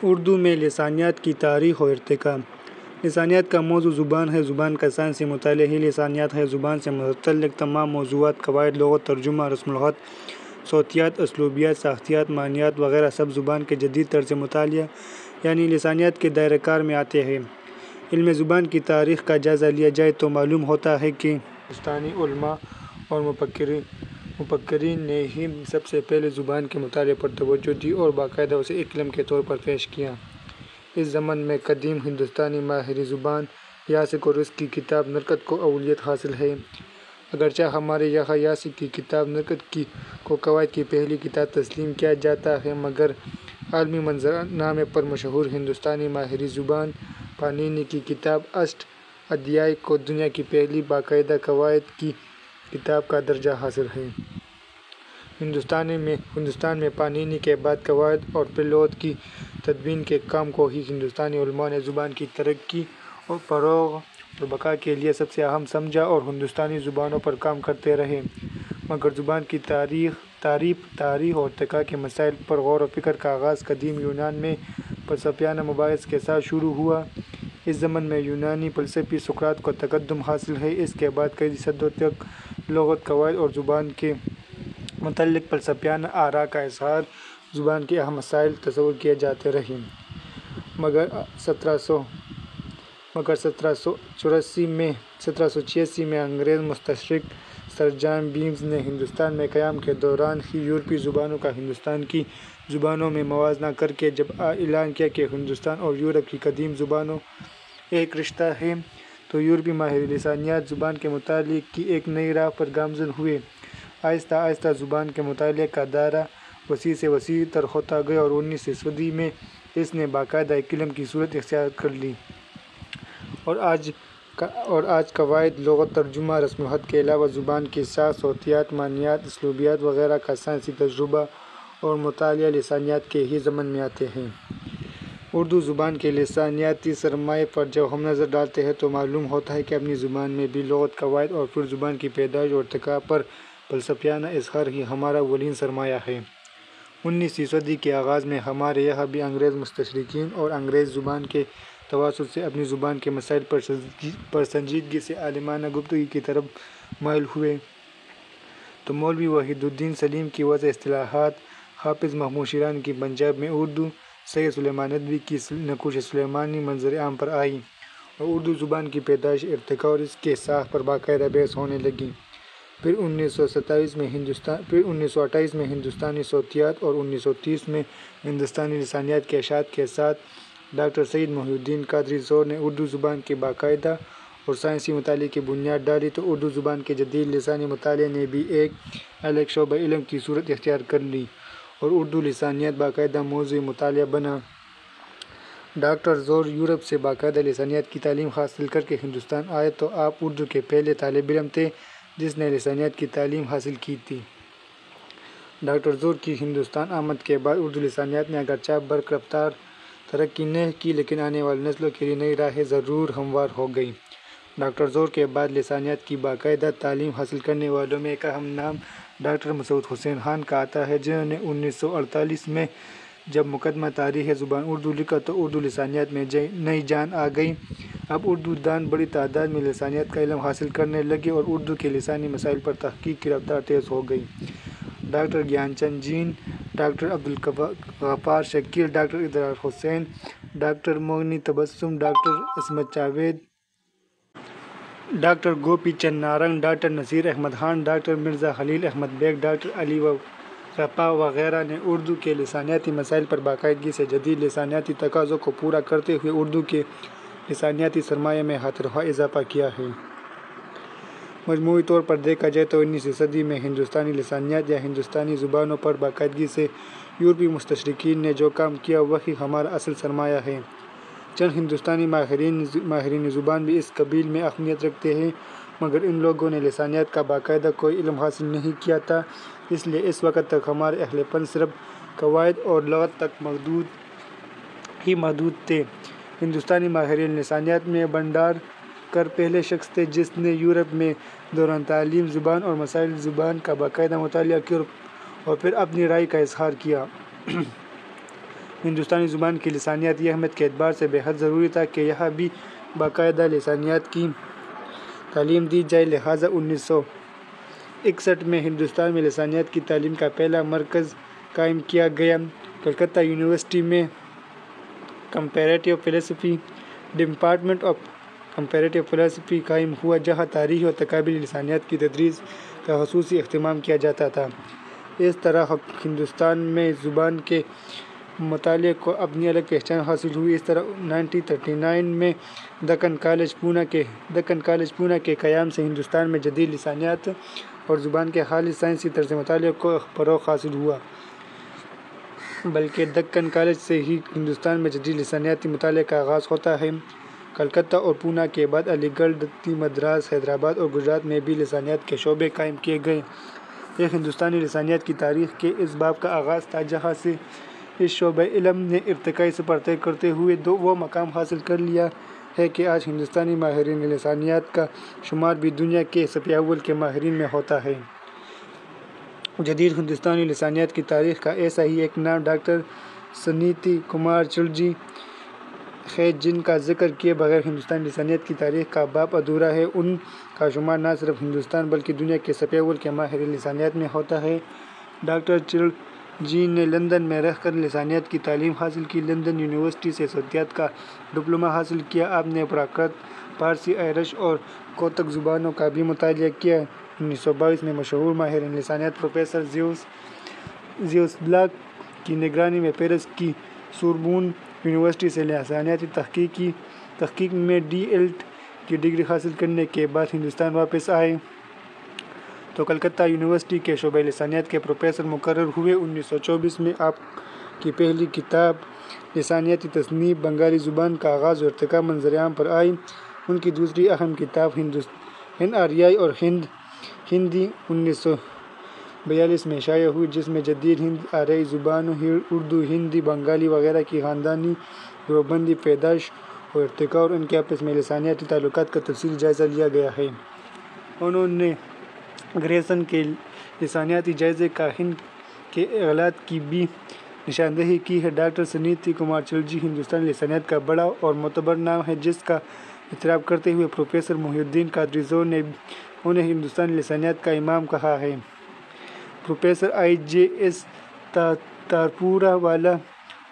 اردو میں لسانیات کی تاریخ و ارتقاء۔ لسانیات کا موضوع زبان ہے۔ زبان کا سائنسی مطالعہ ہی لسانیات ہے۔ زبان سے متعلق تمام موضوعات، قواعد، لغت، ترجمہ، رسم الخط، صوتیات، اسلوبیات، ساختیات، معنیات وغیرہ سب زبان کے جدید طرز مطالعہ یعنی لسانیات کے دائرۂ کار میں آتے ہیں۔ علم زبان کی تاریخ کا جائزہ لیا جائے تو معلوم ہوتا ہے کہ ہندوستانی علماء اور مفکرین نے ہی سب سے پہلے زبان کے مطالعے پر توجہ دی اور باقاعدہ اسے ایک علم کے طور پر پیش کیا۔ اس ضمن میں قدیم ہندوستانی ماہر زبان یاسک اور اس کی کتاب نرکت کو اولویت حاصل ہے۔ اگرچہ ہمارے یہاں یاسک کی کتاب نرکت کو قواعد کی پہلی کتاب تسلیم کیا جاتا ہے، مگر عالمی منظرنامے پر مشہور ہندوستانی ماہر زبان پانینی کی کتاب اشٹ ادھیای کو دنیا کی پہلی باقاعدہ قواعد کی کتاب کا درجہ حاصل ہے۔ ہندوستان میں پانینی کے بعد قواعد اور پھر لغت کی تدوین کے کام کو ہی ہندوستانی علماء نے زبان کی ترقی اور فروغ اور بقا کے لیے سب سے اہم سمجھا اور ہندوستانی زبانوں پر کام کرتے رہے۔ مگر زبان کی تاریخ اور ارتقاء کے مسائل پر غور و فکر کا آغاز قدیم یونان میں فلسفیانہ مباحث کے ساتھ شروع ہوا۔ اس ضمن میں یونانی فلسفی سقراط کو تقدم حاصل ہے۔ اس کے بعد کئی صدیوں تک لغت، قواعد اور زبان کے متعلق فلسفیانہ آراء کا اظہار زبان کے اہم مسائل تصور کیے جاتے رہے۔ مگر 1786 میں انگریز مستشرق سر جان بیمز نے ہندوستان میں قیام کے دوران ہی یورپی زبانوں کا ہندوستان کی زبانوں میں موازنہ کرکے جب اعلان کیا کہ ہندوستان اور یورپ کی قدیم زبانوں ایک رشتہ ہے، تو یورپی ماہر لسانیات زبان کے مطالعے کی ایک نئی راہ پر گامزن ہوئے۔ آہستہ آہستہ زبان کے مطالعے کا دائرہ وسیع سے وسیع تر ہوتا گیا اور 19ویں صدی میں اس نے باقاعدہ ایک علم کی صورت اختیار کر لی اور آج قواعد، لغت، ترجمہ، رسم الخط کے علاوہ زبان کی ساخت، صوتیات، معنیات، اسلوبیات وغیرہ کا سائنسی تجربہ اور مطالعہ لسانیات کے ہی ضمن میں آتے ہیں۔ اردو زبان کے لسانیاتی سرمایے پر جب ہم نظر ڈالتے ہیں تو معلوم ہوتا ہے کہ اپنی زبان میں بھی لغت، قواعد اور پھر زبان کی پیدائش اور ارتقاء پر فلسفیانہ اظہار ہی ہمارا اولین سرمایہ ہے۔ 19ویں صدی کے آغاز میں ہمارے یہاں بھی انگریز مستشرقین اور انگریزی زبان کے توسط سے اپنی زبان کے مسائل پر سنجیدگی سے عالمانہ گفتگو کی طرف مائل ہوئے، تو مولوی وحید الدین سلیم کی وضع اصطلاحات، حافظ محمود شیرازی کی پنجاب میں اردو، سید سلیمان ندوی کی نقوش سلیمانی منظر عام پر آئی اور اردو زبان کی پیدائش، ارتقاء اور اس کی ساخت پر باقاعدہ بحث ہونے لگی۔ پھر 1928 میں ہندوستانی صوتیات اور 1930 میں ہندوستانی لسانیات کے اشاعت کے ساتھ ڈاکٹر سید محی الدین قادری زور نے اردو زبان کے باقاعدہ اور سائنسی مطالعے کی بنیاد ڈالی، تو اردو زبان کے جدید لسانی مطالعے نے بھی ایک الگ شعبہ علم کی صورت اختیار کر لی اور اردو لسانیات باقاعدہ موضوع مطالعہ بنا۔ ڈاکٹر زور یورپ سے باقاعدہ لسانیات کی تعلیم حاصل کرکے ہندوستان آئے تو آپ اردو کے پہلے طالب علم تھے جس نے لسانیات کی تعلیم حاصل کی تھی۔ ڈاکٹر زور کی ہندوستان آمد کے بعد اردو لسانیات نے اگرچہ برق رفتار ترقی نہ کی، لیکن آنے والی نسلوں کے لیے نئی راہیں ضرور ہموار ہو گئیں۔ ڈاکٹر زور کے بعد لسانیات کی باقاعدہ تعلیم حاصل کرنے والوں میں ایک اہم نام ڈاکٹر مسعود حسین خان کا آتا ہے، جنہوں نے 1948 میں جب مقدمہ تاریخ زبان اردو لکھا تو اردو لسانیات میں نئی جان آ گئی۔ اب اردو دان بڑی تعداد میں لسانیات کا علم حاصل کرنے لگے اور اردو کے لسانی مسائل پر تحقیق کی رفتار تیز ہو گئی۔ ڈاکٹر گیان چند جین، ڈاکٹر عبدالغفار شکیل، ڈاکٹر ابرار حسین، ڈاکٹر موہنی تبسم، ڈاکٹر عصمت جاوید، ڈاکٹر گوپی چند نارنگ، ڈاکٹر نصیر احمد خان، ڈاکٹر مرزا خلیل احمد بیگ، ڈاکٹر علی وفا وغیرہ نے اردو کے لسانیاتی مسائل پر باقاعدگی سے جدید لسانیاتی تقاضوں کو پورا کرتے ہوئے اردو کے لسانیاتی سرمایہ میں ہاتھ رفع اضافہ کیا ہے۔ مجموعی طور پر دیکھا جائے تو 19ویں صدی میں ہندوستانی لسانیات یا ہندوستانی زبانوں پر باقاعدگی سے یورپی مستشرقین نے جو کام کیا وہی ہمارا اصل سرمایہ ہے۔ چند ہندوستانی ماہرین زبان بھی اس قبیل میں اہمیت رکھتے ہیں، مگر ان لوگوں نے لسانیات کا باقاعدہ کوئی علم حاصل نہیں کیا تھا، اس لیے اس وقت تک ہمارے اہل فن صرف قواعد اور لغت تک محدود تھے۔ ہندوستانی ماہرین لسانیات میں بھنڈارکر پہلے شخص تھے جس نے یورپ میں دوران تعلیم زبان اور مسائل زبان کا باقاعدہ مطالعہ کیا اور پھر اپنی رائے کا اظہار کیا۔ ہندوستانی زبان کی لسانیاتی اہمیت کے اعتبار سے بے حد ضروری تھا کہ یہاں بھی باقاعدہ لسانیات کی تعلیم دی جائے، لہٰذا 1961 میں ہندوستان میں لسانیات کی تعلیم کا پہلا مرکز قائم کیا گیا۔ کلکتہ یونیورسٹی میں کمپیریٹیو فلسفی ڈپارٹمنٹ آف کمپیریٹیو فلسفی قائم ہوا، جہاں تاریخی اور تقابلی لسانیات کی تدریس کا خصوصی اہتمام کیا جاتا تھا۔ اس طرح ہندوستان میں زبان کے مطالعے کو اپنی الگ پہچان حاصل ہوئی۔ اس طرح 1939 میں دکن کالج پونا کے قیام سے ہندوستان میں جدید لسانیات اور زبان کے خالص سائنسی طرز مطالعے کو فروغ حاصل ہوا۔ بلکہ دکن کالج سے ہی ہندوستان میں جدید لسانیاتی مطالعے کا آغاز ہوتا ہے۔ کلکتہ اور پونا کے بعد علی گڑھ، دلی، مدراس، حیدرآباد اور گجرات میں بھی لسانیات کے شعبے قائم کیے گئے۔ یہ ہندوستانی لسانیات کی تاریخ کے اس باب کا آغاز تھا جہاں سے اس شعبۂ علم نے ارتقائی سفر طے کرتے ہوئے وہ مقام حاصل کر لیا ہے کہ آج ہندوستانی ماہرین لسانیات کا شمار بھی دنیا کے صفِ اول کے ماہرین میں ہوتا ہے۔ جدید ہندوستانی لسانیات کی تاریخ کا ایسا ہی ایک نام ڈاکٹر سنیتی کمار چٹرجی ہے، جن کا ذکر کیے بغیر ہندوستانی لسانیات کی تاریخ کا باب ادھورا ہے۔ ان کا شمار نہ صرف ہندوستان بلکہ دنیا کے صفِ اول کے ماہرین لسانیات میں ہوتا ہے۔ ڈاکٹر چٹرجی نے لندن میں رہ کر لسانیات کی تعلیم حاصل کی۔ لندن یونیورسٹی سے صوتیات کا ڈپلومہ حاصل کیا۔ آپ نے پراکرت، فارسی، آئرش اور کوتک زبانوں کا بھی مطالعہ کیا۔ 1922 میں مشہور ماہر لسانیات پروفیسر زیوس بلاک کی نگرانی میں پیرس کی سوربون یونیورسٹی سے لسانیاتی تحقیق میں DLT کی ڈگری حاصل کرنے کے بعد ہندوستان واپس آئے تو کلکتہ یونیورسٹی کے شعبۂ لسانیات کے پروفیسر مقرر ہوئے۔ 1924 میں آپ کی پہلی کتاب لسانیاتی تصنیف بنگالی زبان کا آغاز و ارتقاء منظر عام پر آئی۔ ان کی دوسری اہم کتاب ہند آریائی اور ہندی 1942 میں شائع ہوئی، جس میں جدید ہند آریائی زبانوں اردو، ہندی، بنگالی وغیرہ کی خاندانی گروہ بندی، پیدائش اور ارتقاء اور ان کے آپس میں لسانیاتی تعلقات کا تفصیلی جائزہ لیا گیا ہے۔ انہوں نے گریسن کے لسانیاتی جائزے کا ہند کے اغلاط کی بھی نشاندہی کی ہے۔ ڈاکٹر سنیتی کمار چٹرجی ہندوستانی لسانیات کا بڑا اور معتبر نام ہے، جس کا اعتراف کرتے ہوئے پروفیسر محی الدین قادری زور نے انہیں ہندوستانی لسانیات کا امام کہا ہے۔ پروفیسر IJS تارپورہ والا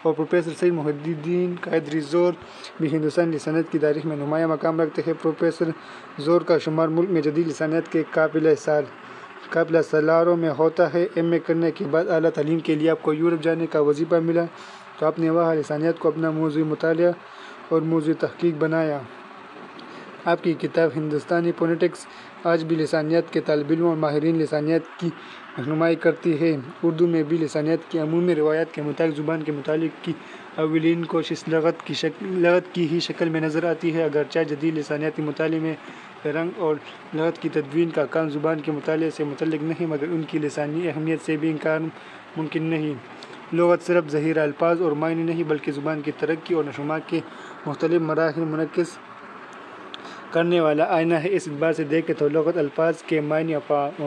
اور پروفیسر سید محی الدین قادری زور بھی ہندوستانی لسانیات کی تاریخ میں نمایاں مقام رکھتے ہیں۔ پروفیسر زور کا شمار ملک میں جدید لسانیات کے قابلہ سالاروں میں ہوتا ہے۔ MA کرنے کے بعد اعلیٰ تعلیم کے لیے آپ کو یورپ جانے کا وظیفہ ملا تو آپ نے وہاں لسانیات کو اپنا موضوع مطالعہ اور موضوع تحقیق بنایا۔ آپ کی کتاب ہندوستانی فونیٹکس آج بھی لسانیات کے طالب علموں اور ماہرین لسانیات کی رہنمائی کرتی ہے۔ اردو میں بھی لسانیات کی عمومی روایات کے مطابق زبان کے مطالعے کی اولین کوشش لغت کی ہی شکل میں نظر آتی ہے، اگرچہ جدید لسانیاتی مطالعے میں رنگ اور لغت کی تدوین کا کام زبان کے مطالعے سے متعلق نہیں، مگر ان کی لسانی اہمیت سے بھی انکار ممکن نہیں۔ لغت صرف ذخیرہ الفاظ اور معنی نہیں بلکہ زبان کی ترقی اور نشوونما کے مختلف مراحل منعکس کرنے والا آئینہ ہے۔ اس اعتبار سے دیکھیں تو لغت الفاظ کے معنی،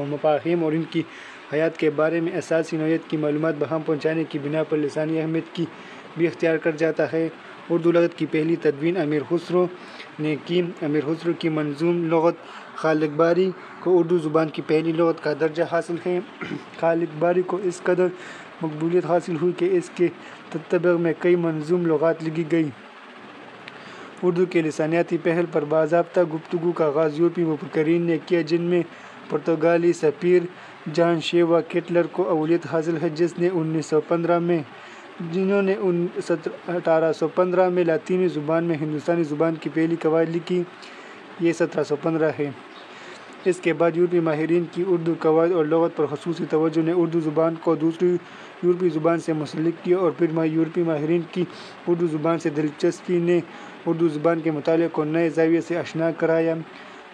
مفاہیم اور ان کی حیات کے بارے میں اساسی نوعیت کی معلومات بہم پہنچانے کی بنا پر لسانی اہمیت کی بھی اختیار کر جاتا ہے۔ اردو لغت کی پہلی تدوین امیر خسرو نے کی۔ امیر خسرو کی منظوم لغت خالق باری کو اردو زبان کی پہلی لغت کا درجہ حاصل ہے۔ خالق باری کو اس قدر مقبولیت حاصل ہوئی کہ اس کے تطبیق میں کئی منظوم لغات لکھی گئیں۔ اردو کے لسانیاتی پہل پر باضابطہ گفتگو کا آغاز یورپی مفکرین نے کیا، جن میں پرتگالی سفیر جان شیوا کیٹلر کو اولویت حاصل ہے، جنہوں نے 1815 میں لاطینی زبان میں ہندوستانی زبان کی پہلی قواعد لکھی۔ یہ 1715 ہے۔ اس کے بعد یورپی ماہرین کی اردو قواعد اور لغت پر خصوصی توجہ نے اردو زبان کو دوسری یورپی زبان سے منسلک کیا، اور پھر یورپی ماہرین کی اردو زبان سے دلچسپی نے اردو زبان کے مطالعے کو نئے زاویے سے آشنا کرایا۔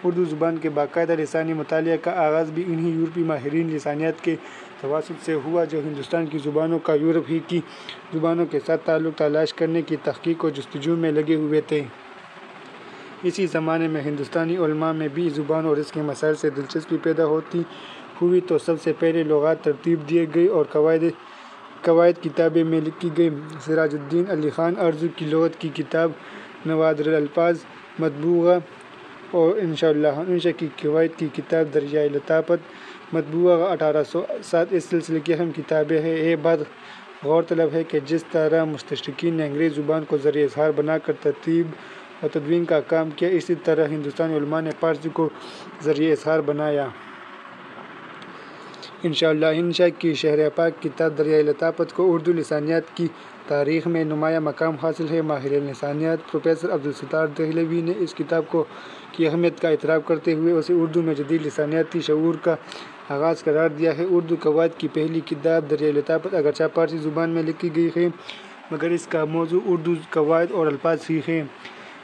اردو زبان کے باقاعدہ لسانی مطالعے کا آغاز بھی انہی یورپی ماہرین لسانیات کے توسط سے ہوا جو ہندوستان کی زبانوں کا یورپ ہی کی زبانوں کے ساتھ تعلق تلاش کرنے کی تحقیق و جستجو میں لگے ہوئے تھے۔ اسی زمانے میں ہندوستانی علماء میں بھی زبان اور اس کے مسائل سے دلچسپی پیدا ہوئی تو سب سے پہلے لغات ترتیب دیے گئے اور قواعد کتابیں میں لکھی گئی۔ سراج الدین علی خان ارزو کی لغت کی کتاب نوادر الالفاظ مطبوعہ اور انشاء کی قواعد کی کتاب دریائے لطافت مطبوعہ 1807 اس سلسلے کی اہم کتابیں ہیں۔ یہ بات غور طلب ہے کہ جس طرح مستشرقین نے انگریزی زبان کو ذریعہ اظہار بنا کر ترتیب و تدوین کا کام کیا، اسی طرح ہندوستانی علماء نے فارسی کو ذریعہ اظہار بنایا۔ انشاء کی شہر پاک کتاب دریائے لطافت کو اردو لسانیات کی تاریخ میں نمایاں مقام حاصل ہے۔ ماہر لسانیات پروفیسر عبدالستار دہلوی نے اس کتاب کی اہمیت کا اعتراف کرتے ہوئے اسے اردو میں جدید لسانیاتی شعور کا آغاز قرار دیا ہے۔ اردو قواعد کی پہلی کتاب دریائے لطافت اگرچہ فارسی زبان میں لکھی گئی ہے مگر اس کا موضوع اردو قواعد اور الفاظ ہی ہے۔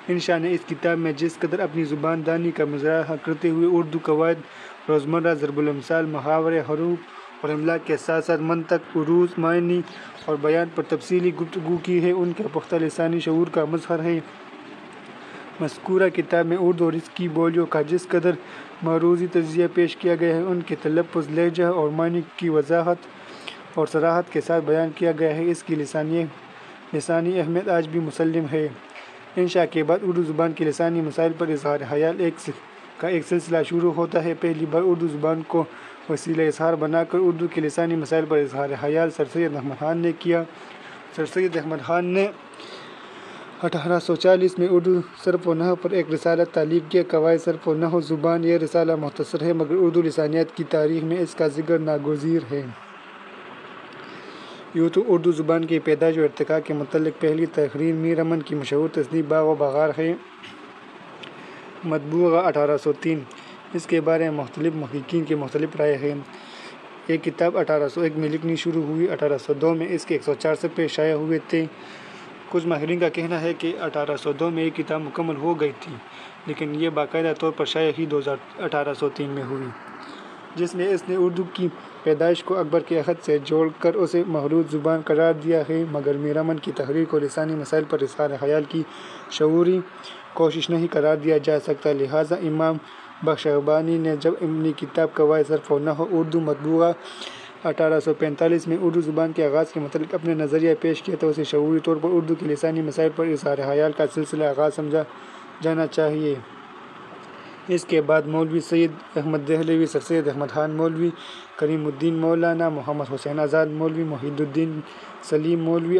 انشاء نے اس کتاب میں جس قدر اپنی زبان دانی کا مظاہرہ کرتے ہوئے اردو قواعد، روزمرہ ضرب الامثال، محاورے، حروف اور املا کے ساتھ ساتھ منطق، عروض، معنی اور بیان پر تفصیلی گفتگو کی ہے، ان کے پختہ لسانی شعور کا مظہر ہے۔ مذکورہ کتاب میں اردو اور اس کی بولیوں کا جس قدر معروضی تجزیہ پیش کیا گیا ہے، ان کے تلفظ، لہجہ اور معنی کی وضاحت اور صراحت کے ساتھ بیان کیا گیا ہے۔ اس کی لسانی اہمیت آج بھی مسلم ہے۔ انشاء کے بعد اردو زبان کے لسانی مسائل پر اظہار خیال کا ایک سلسلہ شروع ہوتا ہے۔ پہلی بار اردو زبان کو وسیلہ اظہار بنا کر اردو کے لسانی مسائل پر اظہار خیال سر سید احمد خان نے کیا۔ سر سید احمد خان نے 1840 میں اردو صرف و نحو پر ایک رسالہ تالیف کیا، قواعد صرف و نحو زبان۔ یہ رسالہ مختصر ہے مگر اردو لسانیات کی تاریخ میں اس کا ذکر ناگزیر ہے۔ یوں تو اردو زبان کی پیدائش و ارتقاء کے متعلق پہلی تقریر میر امن کی مشہور تصنیف باغ و بہار ہے، مطبوعہ 1803۔ اس کے بارے میں مختلف محققین کی مختلف رائے ہیں۔ یہ کتاب 1801 میں لکھنی شروع ہوئی، 1802 میں اس کے 104 صفحے شائع ہوئے تھے۔ کچھ ماہرین کا کہنا ہے کہ 1802 میں یہ کتاب مکمل ہو گئی تھی لیکن یہ باقاعدہ طور پر شائع ہی 1803 میں ہوئی، جس میں اس نے اردو کی پیدائش کو اکبر کے عہد سے جوڑ کر اسے مخلوط زبان قرار دیا ہے۔ مگر میر امن کی تحریر کو لسانی مسائل پر اظہار خیال کی شعوری کوشش نہیں قرار دیا جا سکتا، لہٰذا امام بخشبانی نے جب اپنی کتاب قواعد صرف و نحو اردو مطبوعہ 1845 میں اردو زبان کے آغاز کے متعلق اپنا نظریہ پیش کیا تو اسے شعوری طور پر اردو کے لسانی مسائل پر اظہار خیال کا سلسلہ آغاز سمجھا جانا چاہیے۔ اس کے بعد مولوی سید احمد دہلوی، سر سید احمد خان، مولوی کریم الدین، مولانا محمد حسین آزاد، مولوی محی الدین سلیم، مولوی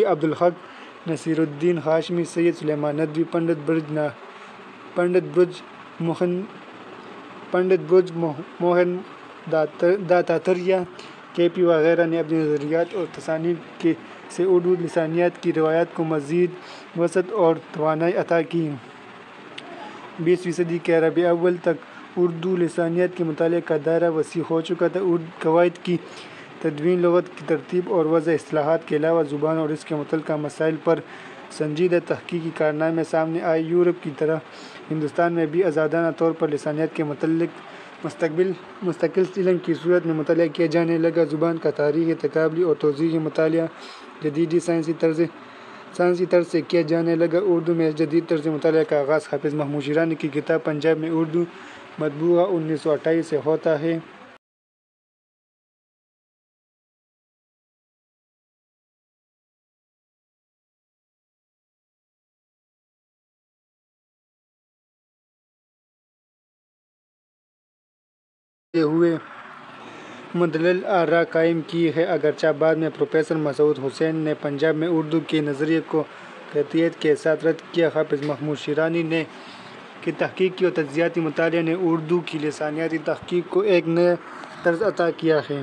عبدالحق نصیر الدین ہاشمی، سید سلیمان ندوی، پنڈت برج موہن داتاتریہ، کے پی وغیرہ نے اپنے نظریات اور تصانیف سے اردو لسانیات کی روایات کو مزید وسعت اور توانائی عطا کی۔ 20ویں صدی کے ربیع اول تک اردو لسانیات کے مطالعے کا دائرہ وسیع ہو چکا تھا۔ قواعد کی تدوین، لغت کی ترتیب اور وضع، اصطلاحات کے علاوہ زبان اور اس کے متعلقہ مسائل پر سنجیدہ تحقیقی کارنامے سامنے آئے۔ یورپ کی طرح ہندوستان میں بھی آزادانہ طور پر لسانیات کے متعلق مستقل علم کی صورت میں مطالعہ کیا جانے لگا۔ زبان کا تاریخی، تقابلی اور توضیحی مطالعہ جدید سائنسی طرز سے کیا جانے لگا۔ اردو میں اس جدید طرز مطالعہ کا آغاز حافظ محمود شیرازی کی کتاب پنجاب میں اردو مطبوعہ 1928 سے ہوتا ہے۔ ہوئے مدلل آراء قائم کی ہے، اگرچہ بعد میں پروفیسر مسعود حسین نے پنجاب میں اردو کے نظریے کو قطعیت کے ساتھ رد کیا۔ حافظ محمود شیرازی کی تحقیقی اور تجزیاتی مطالعہ نے اردو کی لسانیاتی تحقیق کو ایک نیا طرز عطا کیا ہے۔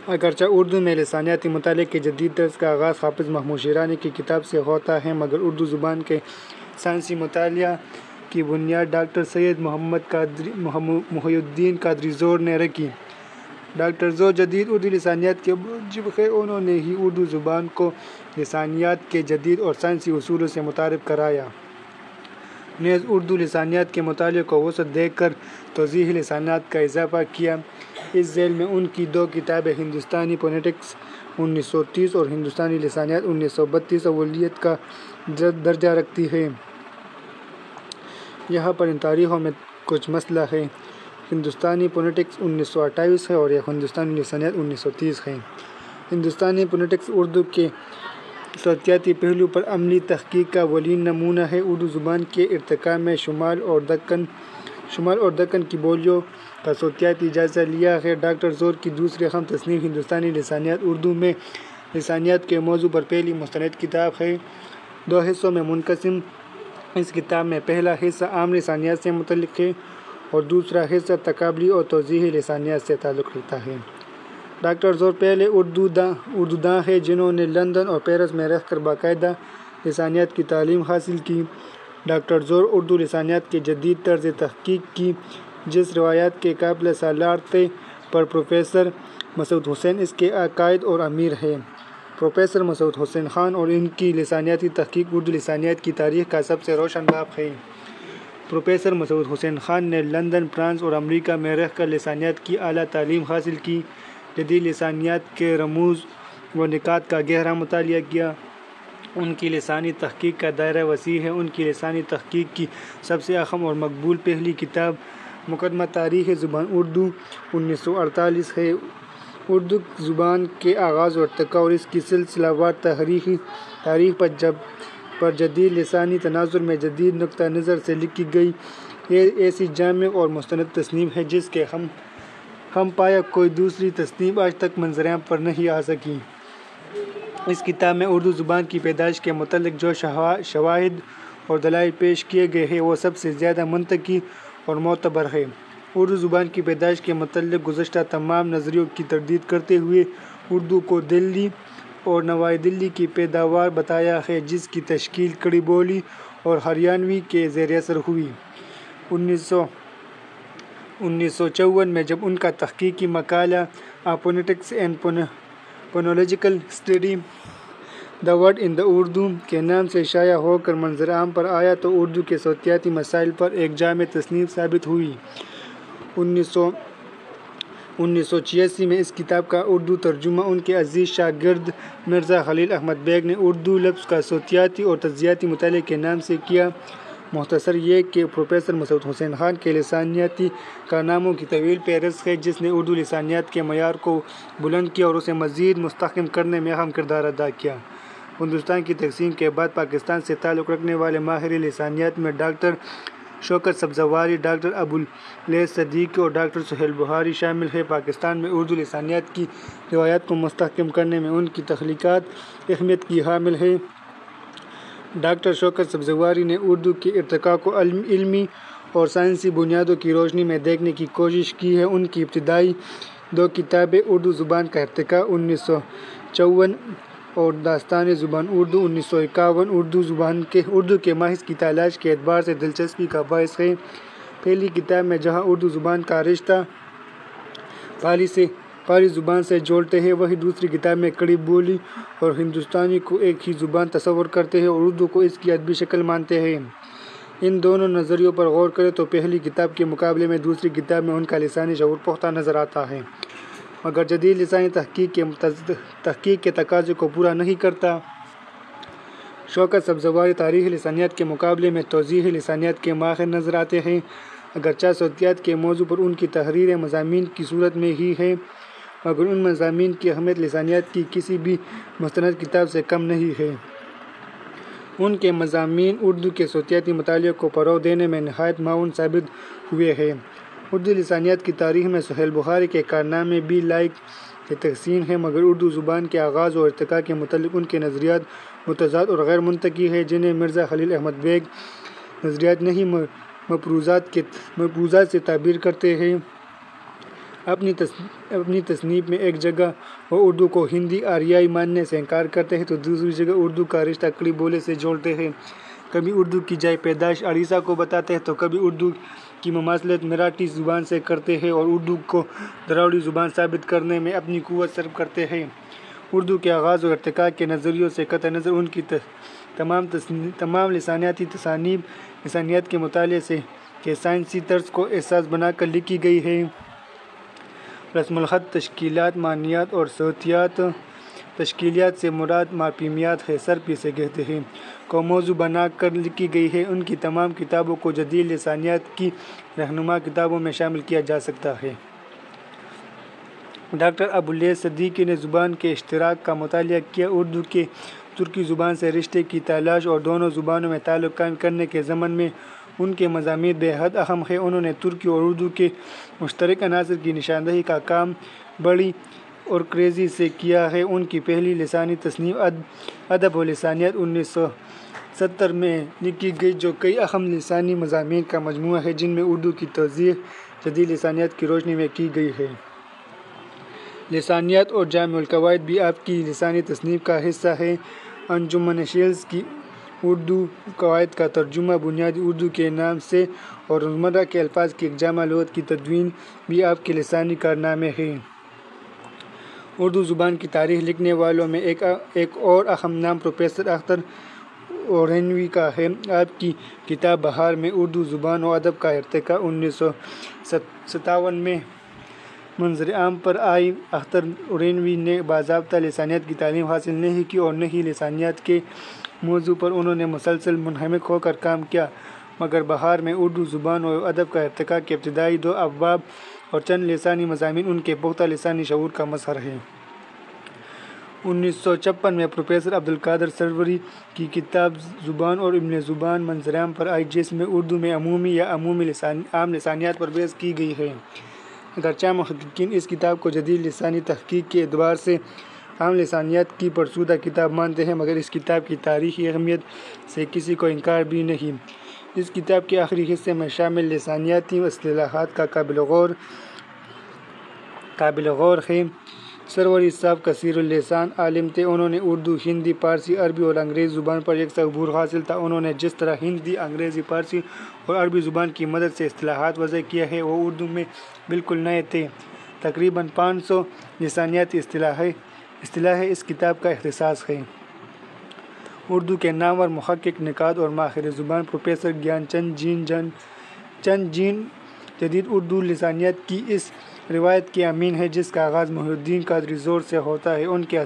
اگرچہ اردو میں لسانیاتی مطالعے کے جدید طرز کا آغاز حافظ محمود شیرازی کی کتاب سے ہوتا ہے مگر اردو زبان کے سائنسی مطالعہ کی بنیاد ڈاکٹر سید محی الدین قادری زور نے رکھی۔ ڈاکٹر زور جدید اردو لسانیات کے موجب ہیں۔ انہوں نے ہی اردو زبان کو لسانیات کے جدید اور سائنسی اصولوں سے متعارف کرایا، نیز اردو لسانیات کے مطالعے کو وسعت دے کر توضیحی لسانیات کا اضافہ کیا۔ اس ذیل میں ان کی دو کتابیں ہندوستانی فونیٹکس 1930 اور ہندوستانی لسانیات 1932 اولویت کا درجہ رکھتی ہیں۔ یہاں پر ان تاریخوں میں کچھ مسئلہ ہے۔ ہندوستانی فونیٹکس 1928 ہے اور یہ ہندوستانی لسانیات 1930 ہے۔ ہندوستانی فونیٹکس اردو کے صوتیاتی پہلو پر عملی تحقیق کا ولین نمونہ ہے۔ اردو زبان کے ارتقاء میں شمال اور دکن کی بولیوں کا صوتیاتی جائزہ لیا ہے۔ ڈاکٹر زور کی دوسری اہم تصنیف ہندوستانی لسانیات اردو میں لسانیات کے موضوع پر پہلی مستند کتاب ہے، 2 حصوں میں منقسم۔ اس کتاب میں پہلا حصہ عام لسانیات سے متعلق ہے اور دوسرا حصہ تقابلی اور توضیحی لسانیات سے تعلق رکھتا ہے۔ ڈاکٹر زور پہلے اردو داں ہیں جنہوں نے لندن اور پیرس میں رہ کر باقاعدہ لسانیات کی تعلیم حاصل کی۔ ڈاکٹر زور اردو لسانیات کے جدید طرز تحقیق کی جس روایت کے قابل سالار تھے پر پروفیسر مسعود حسین اس کے قائد اور امیر ہیں۔ پروفیسر مسعود حسین خان اور ان کی لسانیاتی تحقیق اردو لسانیات کی تاریخ کا سب سے روشن باب ہے۔ پروفیسر مسعود حسین خان نے لندن، فرانس اور امریکہ میں رہ کر لسانیات کی اعلیٰ تعلیم حاصل کی، جدید لسانیات کے رموز و نکات کا گہرا مطالعہ کیا۔ ان کی لسانی تحقیق کا دائرہ وسیع ہے۔ ان کی لسانی تحقیق کی سب سے اہم اور مقبول پہلی کتاب مقدمہ تاریخ زبان اردو 1948 ہے۔ اردو زبان کے آغاز و ارتقاء اور اس کی سلسلہ وار تاریخ پر جدید لسانی تناظر میں جدید نقطہ نظر سے لکھی گئی ایسی جامع اور مستند تصنیف ہے جس کے ہم پایہ کوئی دوسری تصنیف آج تک منظر عام پر نہیں آ سکی۔ اس کتاب میں اردو زبان کی پیدائش کے متعلق جو شواہد اور دلائل پیش کیے گئے ہیں وہ سب سے زیادہ منطقی اور معتبر ہے۔ اردو زبان کی پیدائش کے متعلق گزشتہ تمام نظریوں کی تردید کرتے ہوئے اردو کو دلی اور نواحی دلی کی پیداوار بتایا ہے جس کی تشکیل کھڑی بولی اور ہریانوی کے زیر اثر ہوئی۔ 1954 میں جب ان کا تحقیقی مقالہ A Phonetics and Phonological Study The Word in the Urdu کے نام سے شائع ہو کر منظر عام پر آیا تو اردو کے صوتیاتی مسائل پر ایک جامع تصنیف ثابت ہوئی۔ 1986 میں اس کتاب کا اردو ترجمہ ان کے عزیز شاگرد مرزا خلیل احمد بیگ نے اردو لفظ کا صوتیاتی اور تجزیاتی مطالعے کے نام سے کیا۔ مختصر یہ کہ پروفیسر مسعود حسین خان کے لسانیاتی کارناموں کی طویل فہرست ہے جس نے اردو لسانیات کے معیار کو بلند کیا اور اسے مزید مستحکم کرنے میں اہم کردار ادا کیا۔ ہندوستان کی تقسیم کے بعد پاکستان سے تعلق رکھنے والے ماہر لسانیات میں ڈاکٹر شوکت سبزواری، ڈاکٹر ابواللیث صدیقی اور ڈاکٹر سہیل بخاری شامل ہیں۔ پاکستان میں اردو لسانیات کی روایات کو مستحکم کرنے میں ان کی تخلیقات اہمیت کی حامل ہیں۔ ڈاکٹر شوکت سبزواری نے اردو کے ارتقاء کو علمی اور سائنسی بنیادوں کی روشنی میں دیکھنے کی کوشش کی ہے۔ ان کی ابتدائی 2 کتابیں اردو زبان کا ارتقاء 1954 اور داستان زبان اردو 1951 اردو کے ماخذ کی تلاش کے اعتبار سے دلچسپی کا باعث ہے۔ پہلی کتاب میں جہاں اردو زبان کا رشتہ پالی زبان سے جوڑتے ہیں وہیں دوسری کتاب میں کھڑی بولی اور ہندوستانی کو ایک ہی زبان تصور کرتے ہیں اور اردو کو اس کی ادبی شکل مانتے ہیں۔ ان دونوں نظریوں پر غور کریں تو پہلی کتاب کے مقابلے میں دوسری کتاب میں ان کا لسانی شعور پختہ نظر آتا ہے مگر جدید لسانی تحقیق کے تقاضے کو پورا نہیں کرتا۔ شوکت سبزواری تاریخی لسانیات کے مقابلے میں توضیحی لسانیات کے ماہر نظر آتے ہیں، اگرچہ صوتیات کے موضوع پر ان کی تحریریں مضامین کی صورت میں ہی ہیں مگر ان مضامین کی اہمیت لسانیات کی کسی بھی مستند کتاب سے کم نہیں ہے۔ ان کے مضامین اردو کے صوتیاتی مطالعے کو فروغ دینے میں نہایت معاون ثابت ہوئے ہیں۔ اردو لسانیات کی تاریخ میں سہیل بخاری کے کارنامے بھی لائق تحسین ہیں مگر اردو زبان کے آغاز و ارتقاء کے متعلق ان کے نظریات متضاد اور غیر منطقی ہیں جنہیں مرزا خلیل احمد بیگ نظریات نہیں مفروضات سے تعبیر کرتے ہیں۔ اپنی تصنیف میں ایک جگہ وہ اردو کو ہندی آریائی ماننے سے انکار کرتے ہیں تو دوسری جگہ اردو کا رشتہ کھڑی بولی سے جوڑتے ہیں۔ کبھی اردو کی جائے پیدائش اڑیسہ کو بتاتے ہیں تو کبھی اردو کی مماثلت مراٹھی زبان سے کرتے ہیں اور اردو کو دراوڑی زبان ثابت کرنے میں اپنی قوت صرف کرتے ہیں۔ اردو کے آغاز و ارتقاء کے نظریوں سے قطع نظر ان کی تمام لسانیاتی تصانیف لسانیات کے مطالعے کے سائنسی طرز کو اساس بنا کر لکھی گئی ہیں۔ رسم الخط، تشکیلات، معنیات اور صوتیات تشکیلیات سے مراد مارپیمیات ہے، سر پیسے کہتے ہیں، کو موضوع بنا کر لکھی گئی ہے۔ ان کی تمام کتابوں کو جدید لسانیات کی رہنما کتابوں میں شامل کیا جا سکتا ہے۔ ڈاکٹر ابواللیث صدیقی نے زبان کے اشتراک کا مطالعہ کیا۔ اردو کے ترکی زبان سے رشتے کی تلاش اور دونوں زبانوں میں تعلق قائم کرنے کے ضمن میں ان کے مضامین بے حد اہم ہیں۔ انہوں نے ترکی اور اردو کے مشترک عناصر کی نشاندہی کا کام بڑی اورکریزی سے کیا ہے۔ ان کی پہلی لسانی تصنیف ادب و لسانیات 1970 میں لکھی گئی، جو کئی اہم لسانی مضامین کا مجموعہ ہے، جن میں اردو کی توضیح جدید لسانیات کی روشنی میں کی گئی ہے۔ لسانیات اور جامع القواعد بھی آپ کی لسانی تصنیف کا حصہ ہے۔ انجمن شیلز کی اردو قواعد کا ترجمہ بنیادی اردو کے نام سے اور روزمرہ کے الفاظ کی ایک جامع لغت کی تدوین بھی آپ کے لسانی کارنامے ہیں۔ اردو زبان کی تاریخ لکھنے والوں میں ایک اور اہم نام پروفیسر اختر اورینوی کا ہے۔ آپ کی کتاب بہار میں اردو زبان و ادب کا ارتقاء 1957 میں منظر عام پر آئی۔ اختر اورینوی نے باضابطہ لسانیات کی تعلیم حاصل نہیں کی اور نہ ہی لسانیات کے موضوع پر انہوں نے مسلسل منہمک ہو کر کام کیا، مگر بہار میں اردو زبان و ادب کا ارتقاء کے ابتدائی 2 ابواب اور چند لسانی مضامین ان کے پختہ لسانی شعور کا مظہر ہیں۔ 1956 میں پروفیسر عبدالقادر سروری کی کتاب زبان اور علم زبان منظر عام پر آئی، جس میں اردو میں عمومی یا عام لسانیات پر بحث کی گئی ہے۔ اگرچہ محققین اس کتاب کو جدید لسانی تحقیق کے اعتبار سے عام لسانیات کی فرسودہ کتاب مانتے ہیں، مگر اس کتاب کی تاریخی اہمیت سے کسی کو انکار بھی نہیں۔ اس کتاب کے آخری حصے میں شامل لسانیاتی اصطلاحات کا قابل غور ہے۔ سروری صاحب کثیر اللسان عالم تھے۔ انہوں نے اردو، ہندی، فارسی، عربی اور انگریزی زبان پر یکساں عبور حاصل تھا۔ انہوں نے جس طرح ہندی، انگریزی، فارسی اور عربی زبان کی مدد سے اصطلاحات وضع کیا ہے، وہ اردو میں بالکل نئے تھے۔ تقریباً 500 لسانیاتی اصطلاحیں اس کتاب کا اختصاص ہیں۔ اردو کے نامور محقق، نقاد اور ماہر زبان پروفیسر گیان چند جین جدید اردو لسانیات کی اس روایت کے امین ہیں، جس کا آغاز محی الدین قادری زور سے ہوتا ہے۔ ان کے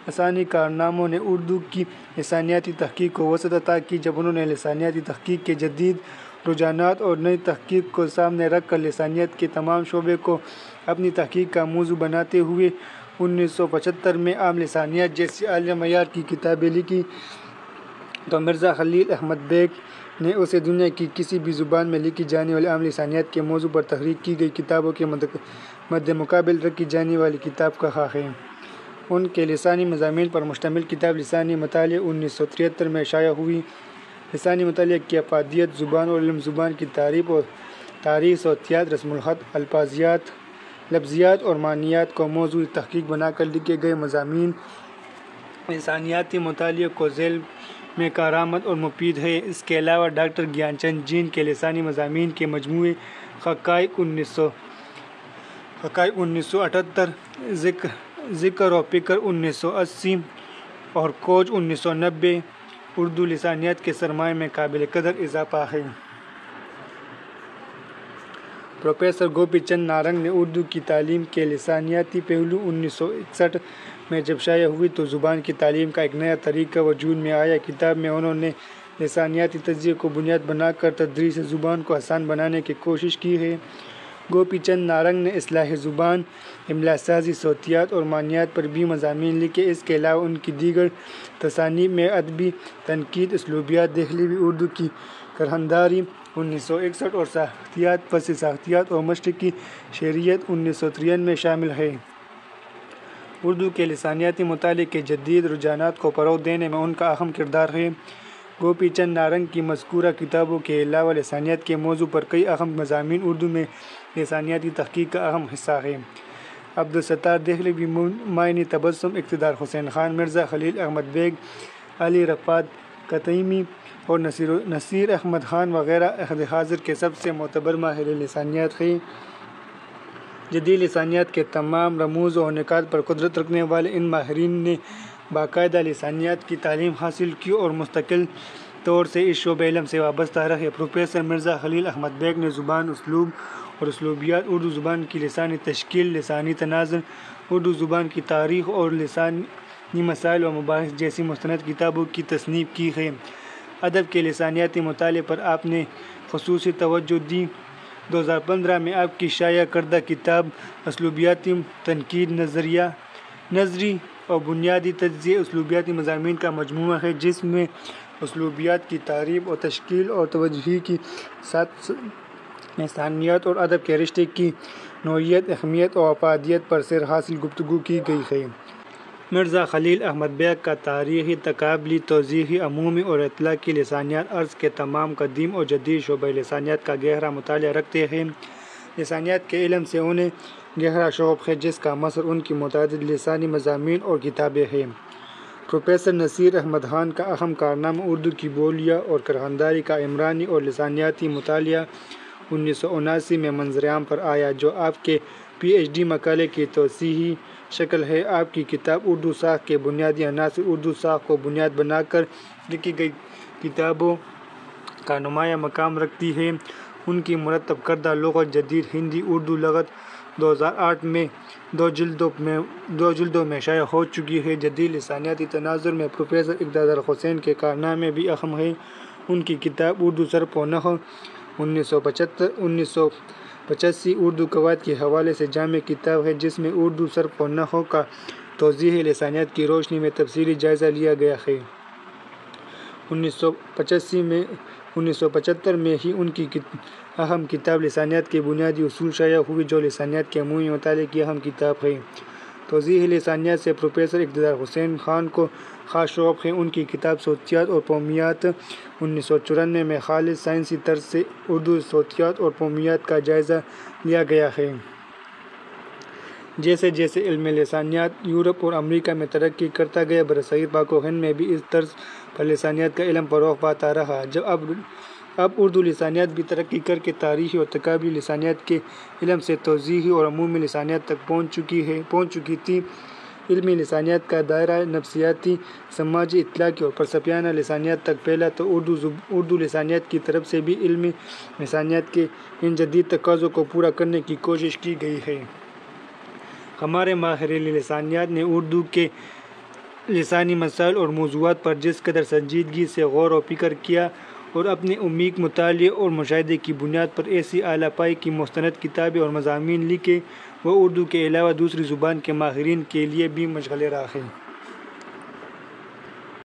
اساسی کارناموں نے اردو کی لسانیاتی تحقیق کو وسعت عطا کی۔ جب انہوں نے لسانیاتی تحقیق کے جدید رجحانات اور نئی تحقیق کو سامنے رکھ کر لسانیات کے تمام شعبے کو اپنی تحقیق کا موضوع بناتے ہوئے 1975 میں عام لسانیات جیسی اعلیٰ معیار کی کتابیں لکھیں، تو مرزا خلیل احمد بیگ نے اسے دنیا کی کسی بھی زبان میں لکھی جانے والی عام لسانیات کے موضوع پر تحقیق کی گئی کتابوں کے مدمقابل رکھی جانے والی کتاب کہا ہے۔ ان کے لسانی مضامین پر مشتمل کتاب لسانی مطالعہ 1973 میں شائع ہوئی۔ لسانی مطالعہ کی افادیت، زبان اور علم زبان کی تاریخ، صوتیات، رسم الخط، لفظیات اور معنیات کو موضوع تحقیق بنا کر لکھے گئے مضامین لسانیاتی مطالعہ کو ذیل میں کارآمد اور مفید ہے۔ اس کے علاوہ ڈاکٹر گیان چند جین کے لسانی مضامین کے مجموعے حقائق 1978، ذکر و فکر 1980 اور کوچ 1990 اردو لسانیات کے سرمایہ میں قابل قدر اضافہ ہے۔ پروفیسر گوپی چند نارنگ نے اردو کی تعلیم کے لسانیاتی پہلو 1961 میں جب شائع ہوئی تو زبان کی تعلیم کا ایک نیا طریقہ وجود میں آیا۔ کتاب میں انہوں نے لسانیاتی تجزیے کو بنیاد بنا کر تدریس زبان کو آسان بنانے کی کوشش کی ہے۔ گوپی چند نارنگ نے اصلاح زبان، املا سازی، صوتیات اور معنیات پر بھی مضامین لکھے۔ اس کے علاوہ ان کی دیگر تصانیف میں ادبی تنقید، اسلوبیات، دہلوی اردو کی کرہنداری 1961 اور ساختیات، فصل ساختیات اور مشرقی شعریت 1993 شامل ہے۔ اردو کے لسانیاتی مطالعے کے جدید رجحانات کو فروغ دینے میں ان کا اہم کردار ہے۔ گوپی چند نارنگ کی مذکورہ کتابوں کے علاوہ لسانیات کے موضوع پر کئی اہم مضامین اردو میں لسانیاتی تحقیق کا اہم حصہ ہیں۔ عبدالستار دہلوی، معانی تبسم، اقتدار حسین خان، مرزا خلیل احمد بیگ، علی رفعت کتیمی اور نصیر احمد خان وغیرہ عہد حاضر کے سب سے معتبر ماہر لسانیات ہیں۔ جدید لسانیات کے تمام رموز و نکات پر قدرت رکھنے والے ان ماہرین نے باقاعدہ لسانیات کی تعلیم حاصل کی اور مستقل طور سے اس شعبۂ علم سے وابستہ رہے۔ پروفیسر مرزا خلیل احمد بیگ نے زبان، اسلوب اور اسلوبیات، اردو زبان کی لسانی تشکیل، لسانی تناظر، اردو زبان کی تاریخ اور لسانی مسائل و مباحث جیسی مستند کتابوں کی تصنیف کی ہے۔ ادب کے لسانیاتی مطالعے پر آپ نے خصوصی توجہ دی۔ 2015 میں آپ کی شائع کردہ کتاب اسلوبیاتی تنقید نظری اور بنیادی تجزیہ اسلوبیاتی مضامین کا مجموعہ ہے، جس میں اسلوبیات کی تعریف اور تشکیل اور توجہی کے ساتھ لسانیات اور ادب کے رشتے کی نوعیت، اہمیت اور افادیت پر سیر حاصل گفتگو کی گئی ہے۔ مرزا خلیل احمد بیگ کا تاریخی، تقابلی، توضیحی، عمومی اور اطلاقی لسانیات ارض کے تمام قدیم اور جدید شعبۂ لسانیات کا گہرا مطالعہ رکھتے ہیں۔ لسانیات کے علم سے انہیں گہرا شوق ہے، جس کا مظہر ان کی متعدد لسانی مضامین اور کتابیں ہیں۔ پروفیسر نصیر احمد خان کا اہم کارنامہ اردو کی بولیوں اور خوانداری کا عمرانی اور لسانیاتی مطالعہ 1979 میں منظر عام پر آیا، جو آپ کے پی ایچ ڈی مقالے کی توسیعی شکل ہے۔ آپ کی کتاب اردو ساخت کے بنیادی عناصر اردو ساخت کو بنیاد بنا کر لکھی گئی کتابوں کا نمایاں مقام رکھتی ہے۔ ان کی مرتب کردہ لغت جدید ہندی اردو لغت 2008 میں 2 جلدوں میں شائع ہو چکی ہے۔ جدید لسانیاتی تناظر میں پروفیسر اقتدار حسین کے کارنامے بھی اہم ہیں۔ ان کی کتاب اردو صرف و نحو 1985 اردو قواعد کے حوالے سے جامع کتاب ہے، جس میں اردو صرف و نحو کا توضیحی لسانیات کی روشنی میں تفصیلی جائزہ لیا گیا ہے۔ 1975 میں ہی ان کی اہم کتاب لسانیات کے بنیادی اصول شائع ہوئی، جو لسانیات کے عمومی مطالعے کی اہم کتاب ہے۔ توضیحی لسانیات سے پروفیسر اقتدار حسین خان کو خاص شوق ہے۔ ان کی کتاب صوتیات اور قومیات 1994 میں خالص سائنسی طرز سے اردو صوتیات اور قومیات کا جائزہ لیا گیا ہے۔ جیسے جیسے علم لسانیات یورپ اور امریکہ میں ترقی کرتا گیا، برصغیر پاک و ہند میں بھی اس طرز پر لسانیات کا علم فروغ پاتا رہا۔ اب اردو لسانیات بھی ترقی کر کے تاریخی اور تقابلی لسانیات کے علم سے توضیحی اور عمومی لسانیات تک پہنچ چکی تھی۔ علمی لسانیات کا دائرہ نفسیاتی، سماجی، اطلاقی اور فلسفیانہ لسانیات تک پھیلا تو اردو لسانیات کی طرف سے بھی علمی لسانیات کے ان جدید تقاضوں کو پورا کرنے کی کوشش کی گئی ہے۔ ہمارے ماہرین لسانیات نے اردو کے لسانی مسائل اور موضوعات پر جس قدر سنجیدگی سے غور و فکر کیا اور اپنے عمیق مطالعے اور مشاہدے کی بنیاد پر ایسی اعلیٰ پائی کی مستند کتابیں اور مضامین لکھے، وہ اردو کے علاوہ دوسری زبان کے ماہرین کے لیے بھی مشغلِ راہ ہیں۔